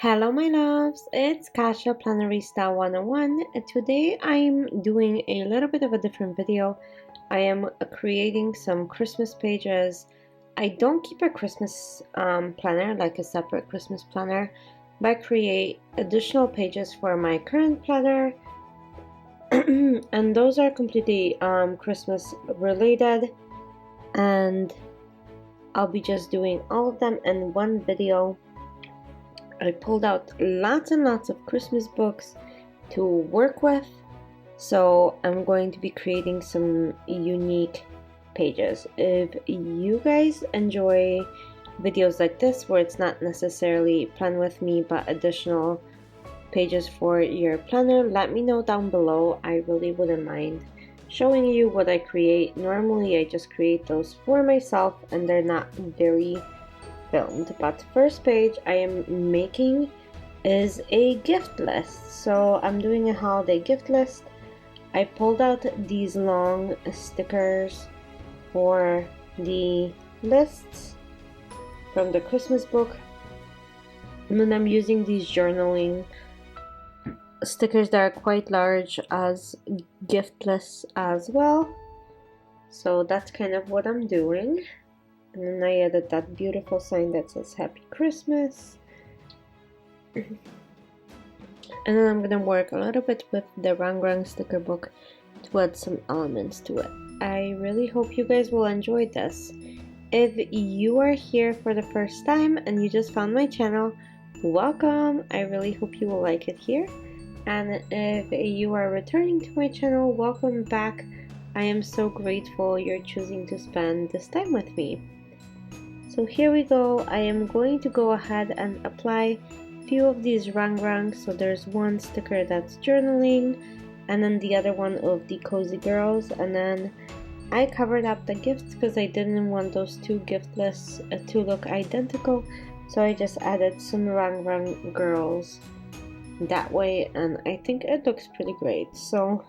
Hello my loves, it's Kasha Planarista 101. Today I'm doing a little bit of a different video. I am creating some Christmas pages. I don't keep a Christmas planner, like a separate Christmas planner, but I create additional pages for my current planner and those are completely Christmas related, and I'll be just doing all of them in one video. I pulled out lots and lots of Christmas books to work with, so I'm going to be creating some unique pages. If you guys enjoy videos like this where it's not necessarily plan with me but additional pages for your planner, let me know down below. I really wouldn't mind showing you what I create. Normally I just create those for myself and they're not very filmed, but first page I am making is a gift list. So I'm doing a holiday gift list. I pulled out these long stickers for the lists from the Christmas book, and then I'm using these journaling stickers that are quite large as gift lists as well. So that's kind of what I'm doing. And then I added that beautiful sign that says Happy Christmas. And then I'm gonna work a little bit with the Rang sticker book to add some elements to it. I really hope you guys will enjoy this. If you are here for the first time and you just found my channel, welcome. I really hope you will like it here. And if you are returning to my channel, welcome back. I am so grateful you're choosing to spend this time with me. So here we go. I am going to go ahead and apply a few of these Rang. So there's one sticker that's journaling, and then the other one of the cozy girls, and then I covered up the gifts because I didn't want those two gift lists to look identical, so I just added some Rang girls that way, and I think it looks pretty great. So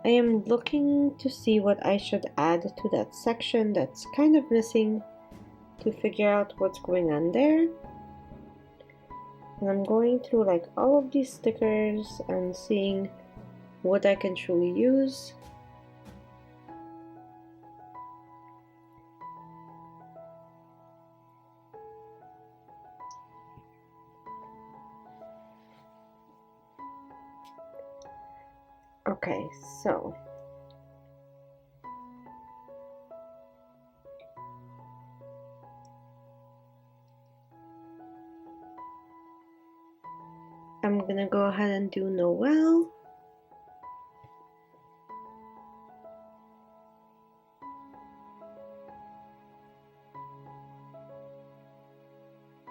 I am looking to see what I should add to that section that's kind of missing, to figure out what's going on there. And I'm going through like all of these stickers and seeing what I can truly use. Okay, so I'm gonna go ahead and do Noel.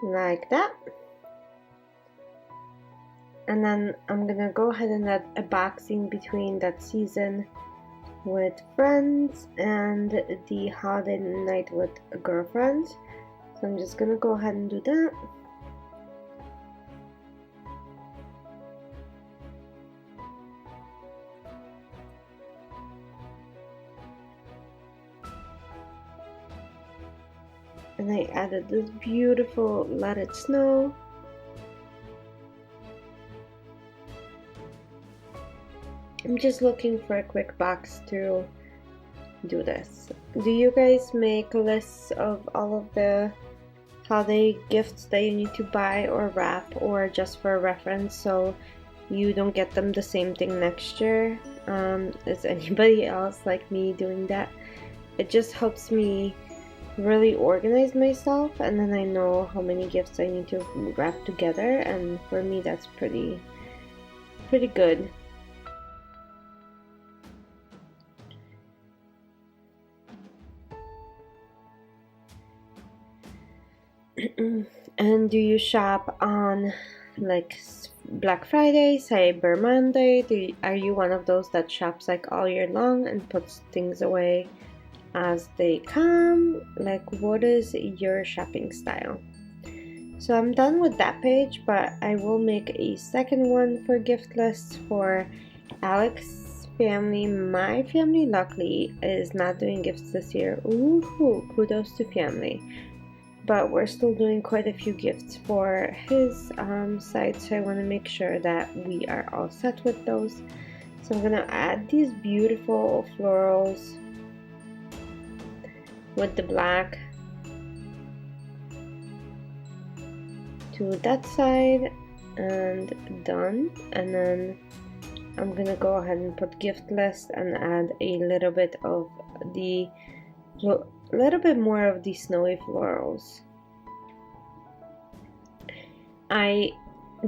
Like that. And then I'm gonna go ahead and add a boxing between that season with friends and the holiday night with girlfriends. So I'm just gonna go ahead and do that. And I added this beautiful Let It Snow. I'm just looking for a quick box to do this. Do you guys make lists of all of the holiday gifts that you need to buy or wrap, or just for reference so you don't get them the same thing next year? Is anybody else like me doing that? It just helps me really organize myself, and then I know how many gifts I need to wrap together, and for me that's pretty good. And do you shop on like Black Friday, Cyber Monday? Are you one of those that shops like all year long and puts things away as they come? Like, what is your shopping style? So I'm done with that page, but I will make a second one for gift lists for Alex's family. My family luckily is not doing gifts this year. Ooh, kudos to family. but we're still doing quite a few gifts for his side, so I want to make sure that we are all set with those. So I'm gonna add these beautiful florals with the black to that side, and done. And then I'm gonna go ahead and put gift list and add a little bit of the more of the snowy florals. I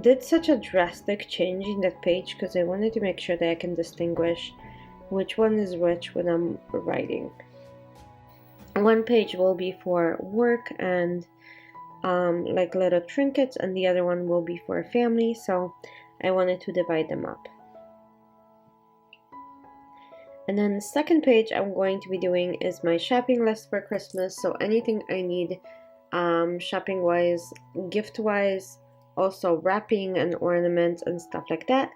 did such a drastic change in that page because I wanted to make sure that I can distinguish which one is which when I'm writing. One page will be for work and like little trinkets, and the other one will be for family, so I wanted to divide them up. And then the second page I'm going to be doing is my shopping list for Christmas, so anything I need shopping wise, gift wise, also wrapping and ornaments and stuff like that.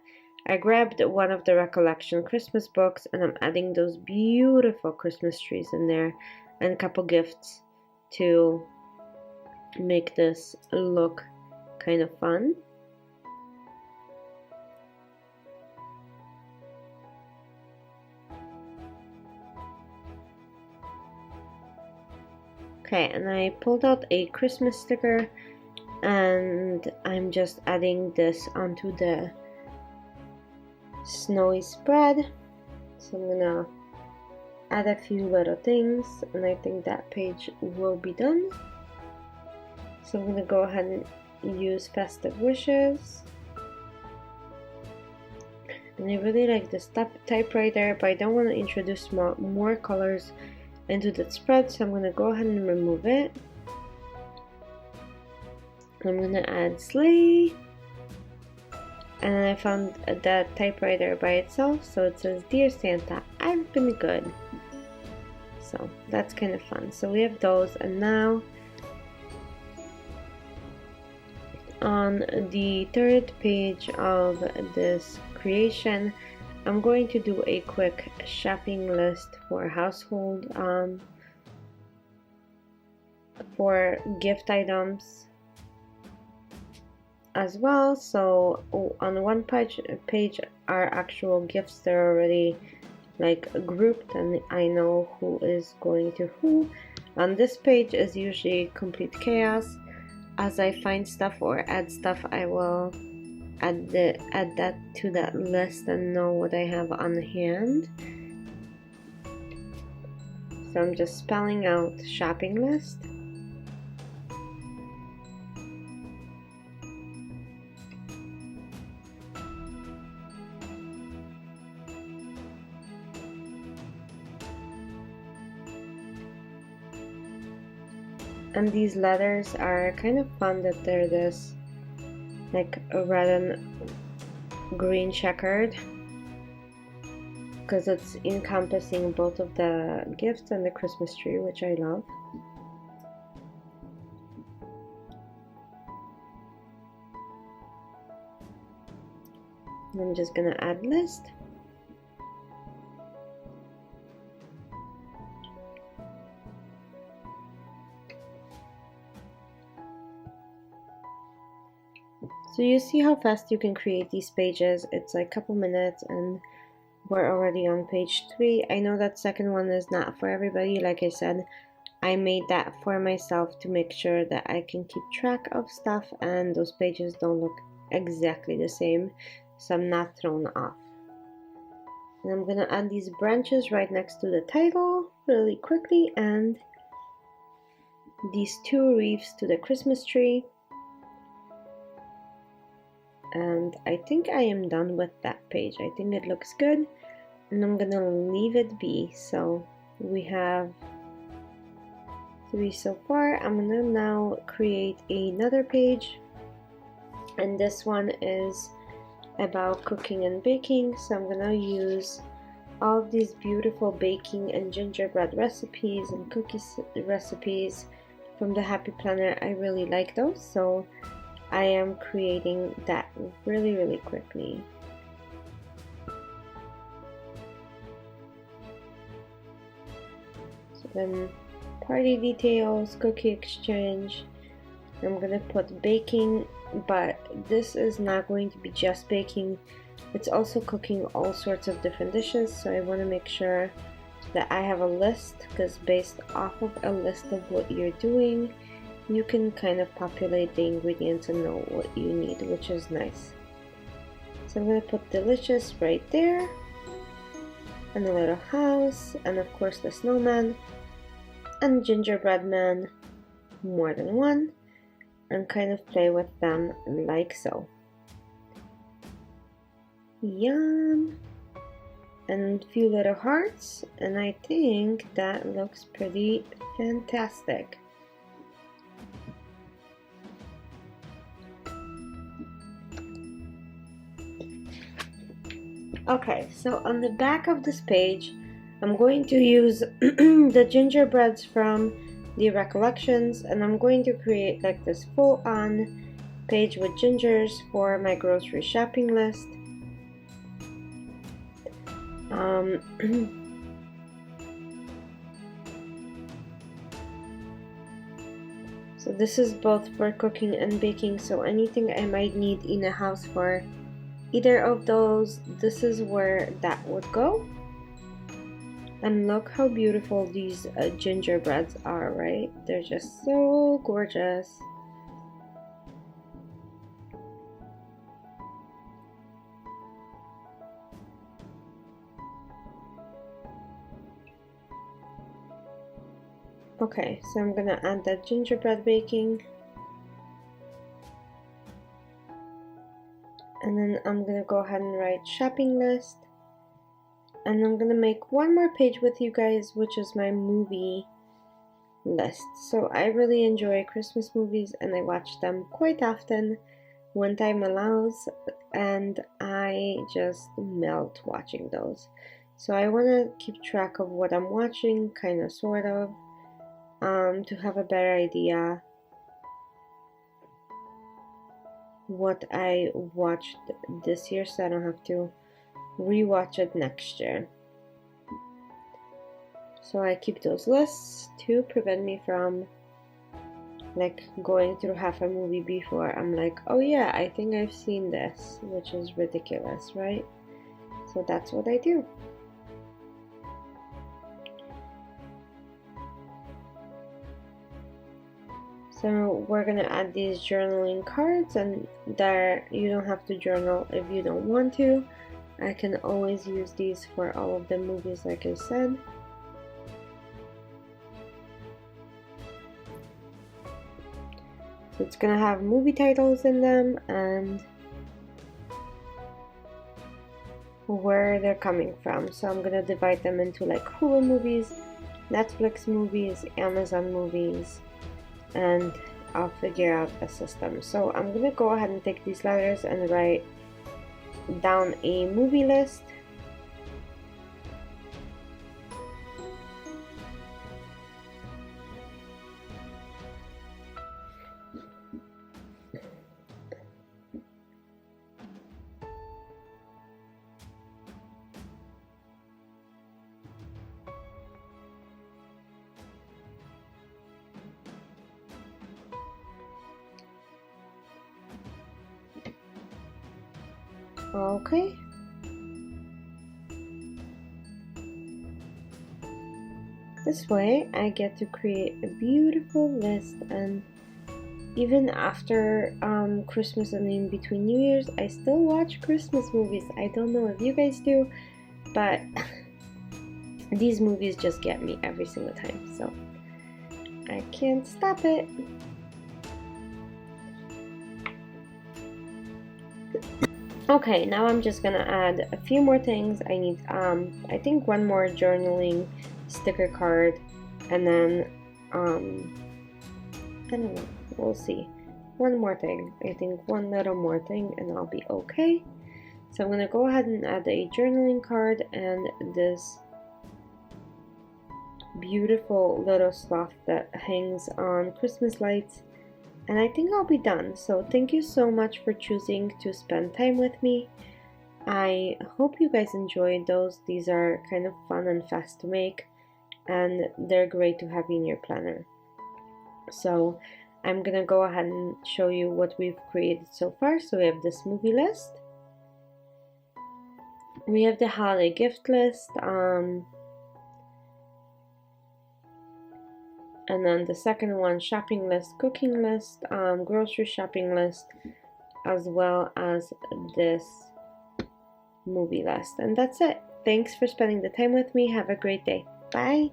I grabbed one of the Recollection Christmas books and I'm adding those beautiful Christmas trees in there and a couple gifts to make this look kind of fun. Okay, and I pulled out a Christmas sticker and I'm just adding this onto the snowy spread. So I'm gonna add a few little things and I think that page will be done. So I'm gonna go ahead and use Festive Wishes. And I really like this typewriter, but I don't want to introduce more colors into the spread, so I'm gonna go ahead and remove it. I'm gonna add sleigh, and I found that typewriter by itself, so it says, "Dear Santa, I've been good." So that's kind of fun. So we have those, and now on the third page of this creation, I'm going to do a quick shopping list for household, for gift items as well. So on one page are actual gifts that are already like grouped and I know who is going to who. On this page is usually complete chaos. As I find stuff or add stuff, I will add that to that list and know what I have on hand. So I'm just spelling out shopping list. And these letters are kind of fun that they're this like a red and green checkered, because it's encompassing both of the gifts and the Christmas tree, which I love. And I'm just gonna add list. So you see how fast you can create these pages. It's like a couple minutes and we're already on page 3. I know that second one is not for everybody. Like I said, I made that for myself to make sure that I can keep track of stuff and those pages don't look exactly the same, so I'm not thrown off. And I'm gonna add these branches right next to the title really quickly, and these 2 wreaths to the Christmas tree. And I think I am done with that page. I think it looks good and I'm gonna leave it be. So we have 3 so far. I'm gonna now create another page, and this one is about cooking and baking. So I'm gonna use all of these beautiful baking and gingerbread recipes and cookies recipes from the Happy Planner. I really like those, so I am creating that really quickly. So then party details, cookie exchange. I'm gonna put baking, but this is not going to be just baking. It's also cooking all sorts of different dishes, so I want to make sure that I have a list, because based off of a list of what you're doing, you can kind of populate the ingredients and know what you need, which is nice. So I'm going to put delicious right there, and a little house, and of course the snowman, and gingerbread man, more than one, and kind of play with them like so. Yum! And a few little hearts, and I think that looks pretty fantastic. Okay, so on the back of this page, I'm going to use the gingerbreads from the recollections, and I'm going to create like this full-on page with gingers for my grocery shopping list. So this is both for cooking and baking, so anything I might need in a house for either of those, this is where that would go. And look how beautiful these gingerbreads are, right? They're just so gorgeous. Okay, so I'm gonna add that gingerbread baking, and then I'm gonna go ahead and write shopping list, and I'm gonna make one more page with you guys, which is my movie list. So I really enjoy Christmas movies, and I watch them quite often when time allows, and I just melt watching those. So I want to keep track of what I'm watching, kind of, sort of, to have a better idea what I watched this year, so I don't have to rewatch it next year. So I keep those lists to prevent me from like going through half a movie before I'm like, oh yeah, I think I've seen this, which is ridiculous, right? So that's what I do. So we're gonna add these journaling cards, and there you don't have to journal if you don't want to. I can always use these for all of the movies, like I said. So it's gonna have movie titles in them and where they're coming from. So I'm gonna divide them into like Hulu movies, Netflix movies, Amazon movies, and I'll figure out a system. So I'm gonna go ahead and take these letters and write down a movie list. Okay. This way I get to create a beautiful list, and even after Christmas and in between New Year's, I still watch Christmas movies. I don't know if you guys do, but these movies just get me every single time, so I can't stop it. Okay, now I'm just gonna add a few more things. I need, I think one more journaling sticker card, and then, I don't know, we'll see. One more thing, I think one little more thing, and I'll be okay. So I'm gonna go ahead and add a journaling card and this beautiful little sloth that hangs on Christmas lights. And I think I'll be done. So thank you so much for choosing to spend time with me. I hope you guys enjoyed those. These are kind of fun and fast to make. and they're great to have in your planner. So I'm gonna go ahead and show you what we've created so far. So we have this movie list, we have the holiday gift list, and then the second one, shopping list, cooking list, grocery shopping list, as well as this movie list. And that's it. Thanks for spending the time with me. Have a great day. Bye.